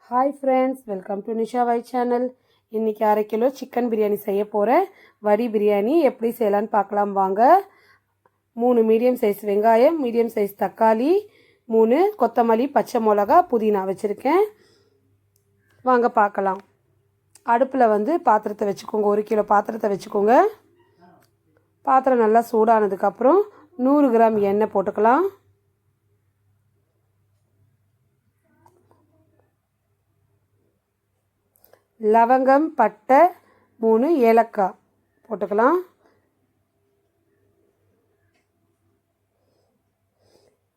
Hi friends, welcome to Nisha வை channel. இன்றைக்கி 1/2 kilo chicken biryani செய்ய போகிறேன். வடி பிரியாணி எப்படி செய்யலான்னு பார்க்கலாம் வாங்க. 3 மீடியம் சைஸ் வெங்காயம், மீடியம் சைஸ் தக்காளி, 3 கொத்தமல்லி, பச்சை மிளகா, புதினா வச்சுருக்கேன். வாங்க பார்க்கலாம். அடுப்பில் பாத்திரத்தை வச்சுக்கோங்க. 1 கிலோ பாத்திரத்தை வச்சுக்கோங்க. பாத்திரம் நல்லா சூடானதுக்கப்புறம் 100 கிராம் எண்ணெய் போட்டுக்கலாம். லவங்கம், பட்டை, 3 ஏலக்காய் போட்டுக்கலாம்.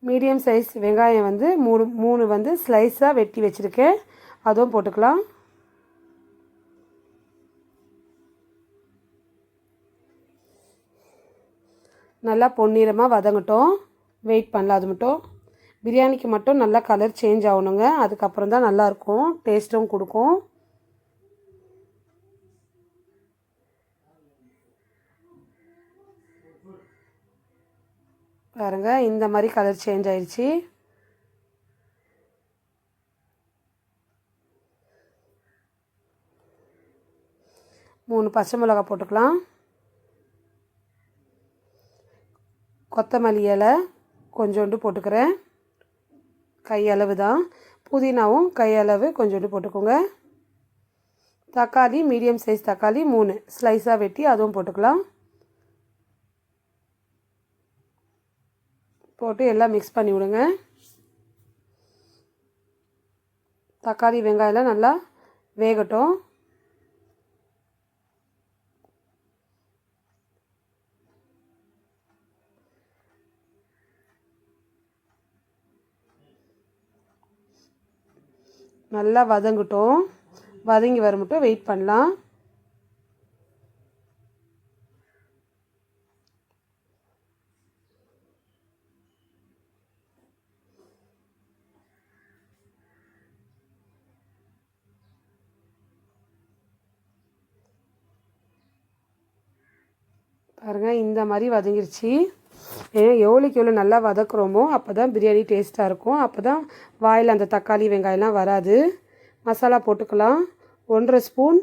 மீடியம் சைஸ் வெங்காயம் 3 ஸ்லைஸாக வெட்டி வச்சுருக்கேன், அதுவும் போட்டுக்கலாம். நல்லா பொன்னிறமாக வதங்கட்டும். வெயிட் பண்ணலாம். அது மட்டும் பிரியாணிக்கு மட்டும் நல்லா கலர் சேஞ்ச் ஆகணுங்க. அதுக்கப்புறம் தான் நல்லாயிருக்கும், டேஸ்ட்டும் கொடுக்கும். பாருங்கள், இந்த மாதிரி கலர் சேஞ்ச் ஆயிடுச்சு. மூணு பச்சை மிளகாய் போட்டுக்கலாம். கொத்தமல்லி இலை கொஞ்சோண்டு போட்டுக்கிறேன், கையளவு தான். புதினாவும் கையளவு கொஞ்சோண்டு போட்டுக்கோங்க. தக்காளி, மீடியம் சைஸ் தக்காளி 3 ஸ்லைஸாக வெட்டி அதுவும் போட்டுக்கலாம். போட்டு எல்லாம் மிக்ஸ் பண்ணி விடுங்க. தக்காளி வெங்காயம்லாம் நல்லா வேகட்டும். நல்லா வதங்கட்டும். வதங்கி வர மட்டும் வெயிட் பண்ணலாம். பாருங்கள், இந்த மாதிரி வதங்கிருச்சு. எவ்வளோக்கு எவ்வளோ நல்லா வதக்குறோமோ அப்போ தான் பிரியாணி டேஸ்ட்டாக இருக்கும். அப்போ தான் வாயில் அந்த தக்காளி வெங்காயம்லாம் வராது. மசாலா போட்டுக்கலாம். 1.5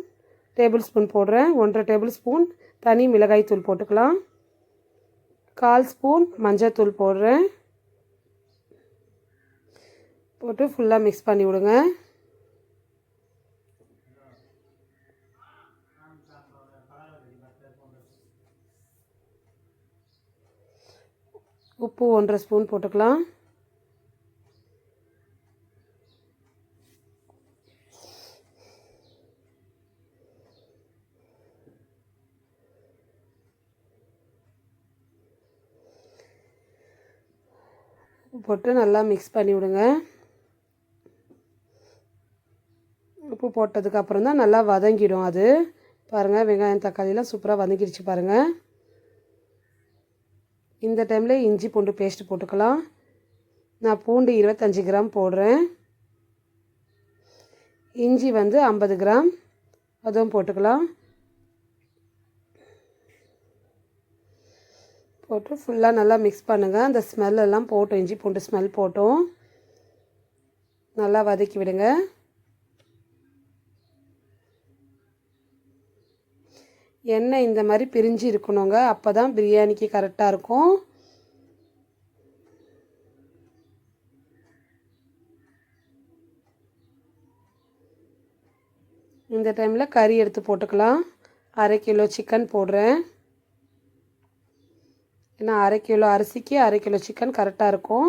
டேபிள் ஸ்பூன் போடுறேன். 1.5 டேபிள் ஸ்பூன் தனி மிளகாய் தூள் போட்டுக்கலாம். 1/4 ஸ்பூன் மஞ்சள் தூள் போடுறேன். போட்டு ஃபுல்லாக மிக்ஸ் பண்ணி விடுங்க. உப்பு 1.5 ஸ்பூன் போட்டுக்கலாம். போட்டு நல்லா மிக்ஸ் பண்ணி விடுங்க. உப்பு போட்டதுக்கப்புறம் தான் நல்லா வதங்கிடும் அது. பாருங்கள், வெங்காயம் தக்காளிலாம் சூப்பராக வதங்கிடுச்சு பாருங்கள். இந்த டைமில் இஞ்சி பூண்டு பேஸ்ட்டு போட்டுக்கலாம். நான் பூண்டு 25 கிராம் போடுறேன். இஞ்சி 50 கிராம் அதுவும் போட்டுக்கலாம். போட்டு ஃபுல்லாக நல்லா மிக்ஸ் பண்ணுங்கள். அந்த ஸ்மெல்லெல்லாம் போட்டோம், இஞ்சி பூண்டு ஸ்மெல் போட்டோம். நல்லா வதக்கி விடுங்க. எண்ணெய் இந்த மாதிரி பிரிஞ்சு இருக்கணுங்க. அப்போ தான் பிரியாணிக்கு கரெக்டாக இருக்கும். இந்த டைமில் கறி எடுத்து போட்டுக்கலாம். 1/2 கிலோ சிக்கன் போடுறேன். ஏன்னா 1/2 கிலோ அரிசிக்கு 1/2 கிலோ சிக்கன் கரெக்டாக இருக்கும்.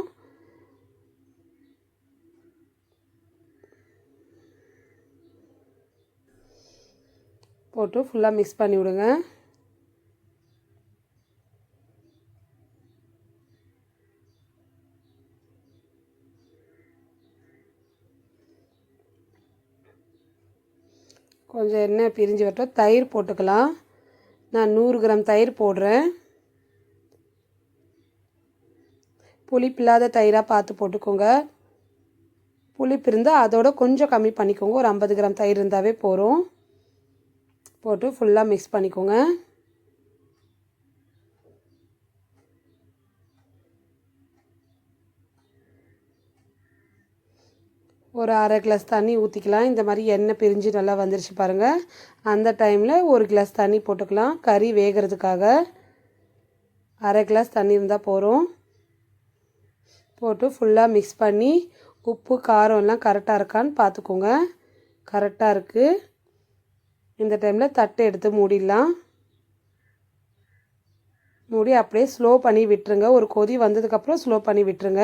போட்டு ஃபுல்லாக மிக்ஸ் பண்ணி விடுங்க. கொஞ்சம் எண்ணெய் பிரிஞ்சு வரட்டும். தயிர் போட்டுக்கலாம். நான் 100 கிராம் தயிர் போடுறேன். புளிப்பில்லாத தயிராக பார்த்து போட்டுக்கோங்க. புளிப்பு இருந்தால் அதோட கொஞ்சம் கம்மி பண்ணிக்கோங்க. ஒரு 50 கிராம் தயிர் இருந்தாவே போதும். போட்டு ஃபுல்லாக மிக்ஸ் பண்ணிக்கோங்க. ஒரு அரை கிளாஸ் தண்ணி ஊற்றிக்கலாம். இந்த மாதிரி எண்ணெய் பிரிஞ்சு நல்லா வந்துருச்சு பாருங்கள். அந்த டைமில் ஒரு கிளாஸ் தண்ணி போட்டுக்கலாம். கறி வேகிறதுக்காக அரை கிளாஸ் தண்ணி இருந்தால் போதும். போட்டு ஃபுல்லாக மிக்ஸ் பண்ணி உப்பு காரம் எல்லாம் கரெக்டாக இருக்கான்னு பார்த்துக்கோங்க. கரெக்டாக இருக்குது. இந்த டைமில் தட்டை எடுத்து மூடிடலாம். மூடி அப்படியே ஸ்லோ பண்ணி விட்டுருங்க. ஒரு கொதி வந்ததுக்கப்புறம் ஸ்லோ பண்ணி விட்டுருங்க.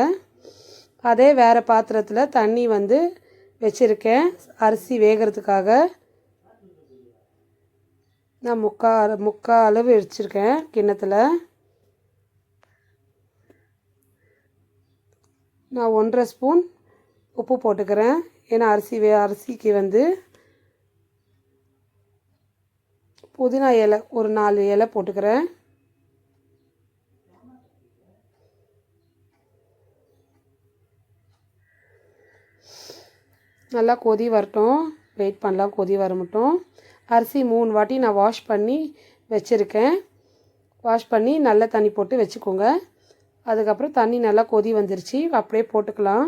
அதே வேறு பாத்திரத்தில் தண்ணி வந்து வச்சுருக்கேன் அரிசி வேகிறதுக்காக. நான் முக்கால் அளவு வச்சுருக்கேன் கிண்ணத்தில். நான் 1.5 ஸ்பூன் உப்பு போட்டுக்கிறேன். ஏன்னா அரிசிக்கு வந்து புதினா இலை ஒரு 4 இலை போட்டுக்கிறேன். நல்லா கொதி வரட்டும். வெயிட் பண்ணலாம், கொதி வர மட்டும். அரிசி 3 வாட்டி நான் வாஷ் பண்ணி வச்சுருக்கேன். வாஷ் பண்ணி நல்ல தண்ணி போட்டு வச்சுக்கோங்க. அதுக்கப்புறம் தண்ணி நல்லா கொதி வந்துருச்சு. அப்படியே போட்டுக்கலாம்.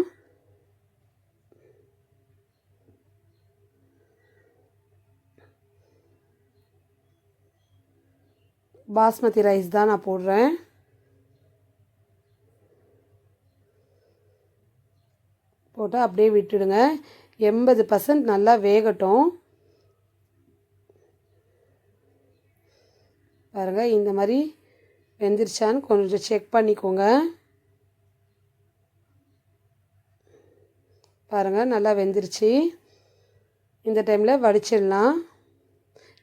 பாஸ்மதி ரைஸ் தான் நான் போடுறேன். போட்டு அப்படியே விட்டுடுங்க. 80% நல்லா வேகட்டும். பாருங்கள், இந்த மாதிரி வெந்துருச்சான்னு கொஞ்சம் செக் பண்ணிக்கோங்க. பாருங்கள், நல்லா வெந்துருச்சு. இந்த டைமில் வடிச்சிடலாம்.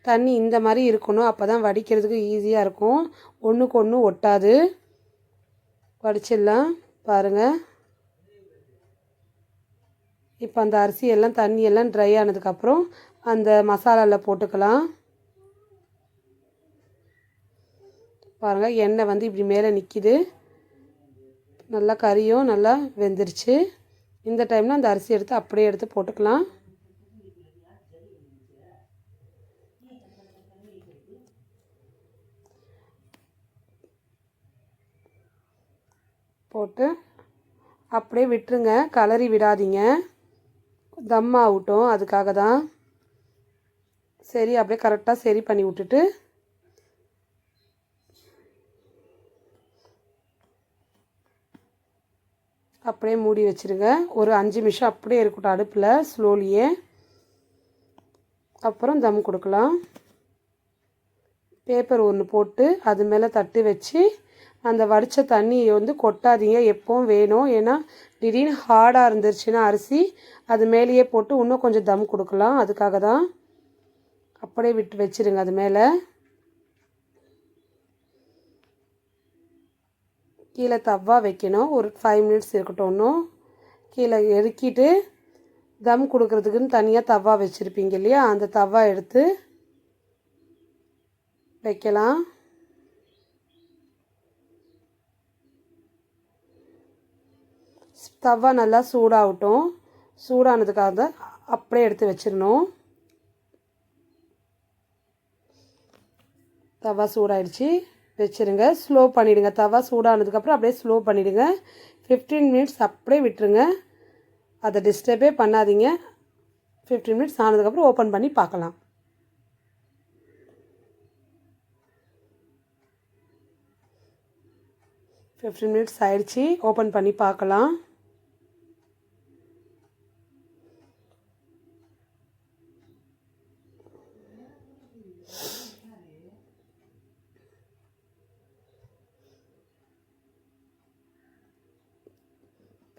தண்ணி இந்த மாதிரி இருக்கணும். அப்போ தான் வடிக்கிறதுக்கு ஈஸியாக இருக்கும். ஒன்றுக்கு ஒன்று ஒட்டாது. வடிச்சிடலாம். பாருங்கள், இப்போ அந்த அரிசியெல்லாம் தண்ணியெல்லாம் ட்ரை ஆனதுக்கப்புறம் அந்த மசாலாவில் போட்டுக்கலாம். பாருங்கள், எண்ணெய் வந்து இப்படி மேலே நிற்கிது. நல்லா கறியும் நல்லா வெந்துருச்சு. இந்த டைமில் அந்த அரிசி எடுத்து அப்படியே எடுத்து போட்டுக்கலாம். போட்டு அப்படியே விட்டுருங்க. கலரி விடாதீங்க. தம் ஆகட்டும், அதுக்காக தான். சரி, அப்படியே கரெக்டாக சரி பண்ணி விட்டுட்டு அப்படியே மூடி வச்சுருங்க. ஒரு 5 நிமிஷம் அப்படியே இருக்கட்டும் அடுப்பில் ஸ்லோலியே. அப்புறம் தம் கொடுக்கலாம். பேப்பர் ஒன்று போட்டு அது மேலே தட்டு வச்சு அந்த வடித்த தண்ணியை வந்து கொட்டாதீங்க. எப்போவும் வேணும். ஏன்னா திடீர்னு ஹார்டாக இருந்துருச்சுன்னா அரிசி அது மேலேயே போட்டு இன்னும் கொஞ்சம் தம் கொடுக்கலாம். அதுக்காக தான். அப்படியே விட்டு வச்சுருங்க. அது மேலே கீழே தவா வைக்கணும். ஒரு 5 மினிட்ஸ் இருக்கட்டும். இன்னும் கீழே இறக்கிட்டு தம் கொடுக்கறதுக்குன்னு தனியாக தவா வச்சுருப்பீங்க இல்லையா, அந்த தவா எடுத்து வைக்கலாம். தவா நல்லா சூடாகட்டும். சூடானதுக்காக அப்படியே எடுத்து வச்சிடணும். தவா சூடாயிடுச்சு, வச்சுருங்க. ஸ்லோ பண்ணிவிடுங்க. தவா சூடானதுக்கப்புறம் அப்படியே ஸ்லோ பண்ணிவிடுங்க. 15 மினிட்ஸ் அப்படியே விட்டுருங்க. அதை டிஸ்டர்பே பண்ணாதீங்க. 15 மினிட்ஸ் ஆனதுக்கப்புறம் ஓப்பன் பண்ணி பார்க்கலாம். ஃபிஃப்டீன் மினிட்ஸ் ஆயிடுச்சு. ஓப்பன் பண்ணி பார்க்கலாம்.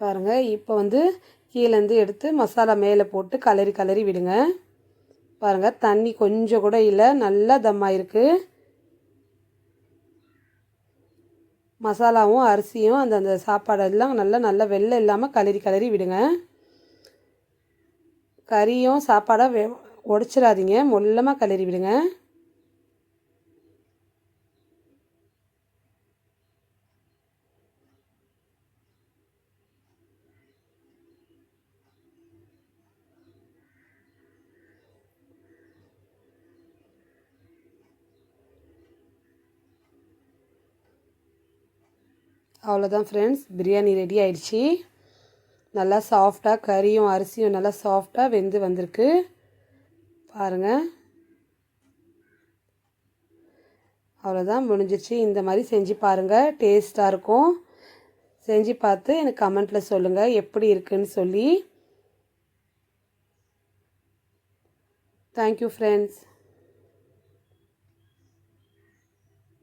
பாருங்கள், இப்போ வந்து கீழேருந்து எடுத்து மசாலா மேலே போட்டு கலரி விடுங்க. பாருங்கள், தண்ணி கொஞ்சம் கூட இல்லை. நல்லா தம்மாயிருக்கு. மசாலாவும் அரிசியும் அந்த சாப்பாடெல்லாம் நல்லா வெள்ளை இல்லாமல் கலரி விடுங்க. கறியும் சாப்பாடாக உடைச்சிடாதீங்க. மொல்லமாக கலரி விடுங்க. அவ்வளோதான் ஃப்ரெண்ட்ஸ், பிரியாணி ரெடி ஆயிடுச்சு. நல்லா சாஃப்டாக கறியும் அரிசியும் நல்லா சாஃப்டாக வெந்து வந்திருக்கு பாருங்கள். அவ்வளோதான், முடிஞ்சிச்சு. இந்த மாதிரி செஞ்சு பாருங்கள், டேஸ்ட்டாக இருக்கும். செஞ்சு பார்த்து எனக்கு கமெண்ட்டில் சொல்லுங்கள் எப்படி இருக்குன்னு சொல்லி. Thank you friends.